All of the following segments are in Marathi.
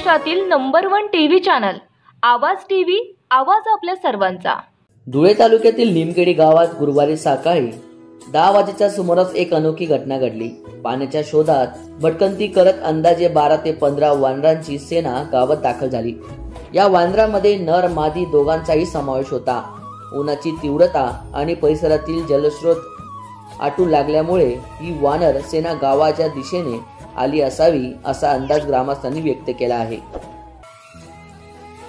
महाराष्ट्रातील नंबर 1 टीव्ही चॅनल आवाज टीव्ही, आवाज आपल्या सर्वांचा। धुळे तालुक्यातील निमखेडी गावात गुरुवारी सकाळी 10 वाजेच्या सुमारास एक अनोखी घटना घडली। पाण्याच्या शोधात भटकंती करत अंदाजे 12 ते 15 वानरांची सेना गावात दाखल झाली। या वानरांमध्ये नर मादी दोघांचाही समावेश होता। उन्हाची तीव्रता आणि परिसरातील जलस्रोत आटू लागल्यामुळे ही वानर सेना गावाच्या दिशेने आली असावी असा अंदाज ग्रामस्थांनी व्यक्त केला आहे।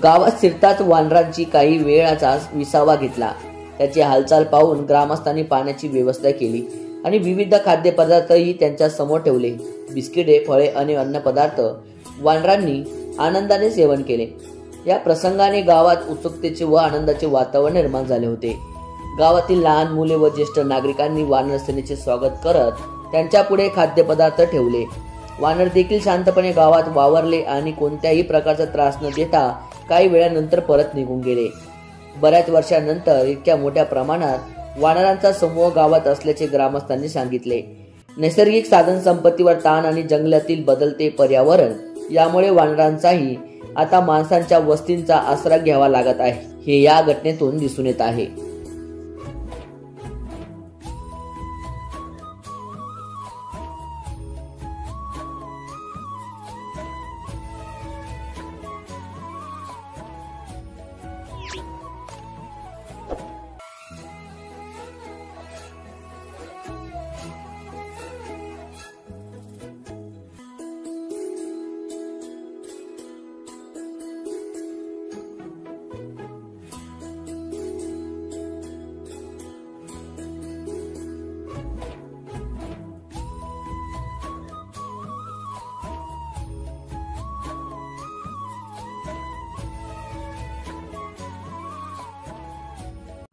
गावात शिरताच वानरांची काही वेळाचा विसावा घेतला। त्याची हालचाल पाहून ग्रामस्थांनी पाण्याची व्यवस्था केली आणि विविध खाद्यपदार्थही त्यांच्या समोर ठेवले। बिस्किटे, फळे आणि अन्न पदार्थ वानरांनी आनंदाने सेवन केले। या प्रसंगाने गावात उत्सुकतेचे व आनंदाचे वातावरण निर्माण झाले होते। गावातील लहान मुले व ज्येष्ठ नागरिकांनी वानर सेनेचे स्वागत करत त्यांच्या पुढे खाद्यपदार्थ ठेवले। वानर देखील शांतपणे गावात वावरले आणि कोणत्याही प्रकारचा त्रास न देता काही वेळानंतर परत निघून गेले। बऱ्याच वर्षांनंतर इतक्या मोठ्या प्रमाणात वानरांचा समूह गावात असल्याचे ग्रामस्थांनी सांगितले। नैसर्गिक साधन संपत्तीवर ताण आणि जंगलातील बदलते पर्यावरण यामुळे वानरांचाही आता माणसांच्या वस्तींचा आसरा घ्यावा लागत आहे, हे या घटनेतून दिसून येत आहे।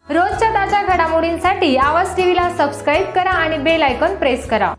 रोजच्या ताज्या घडामोडींसाठी आवाज टीव्हीला सबस्क्राईब करा आणि बेल आयकॉन प्रेस करा।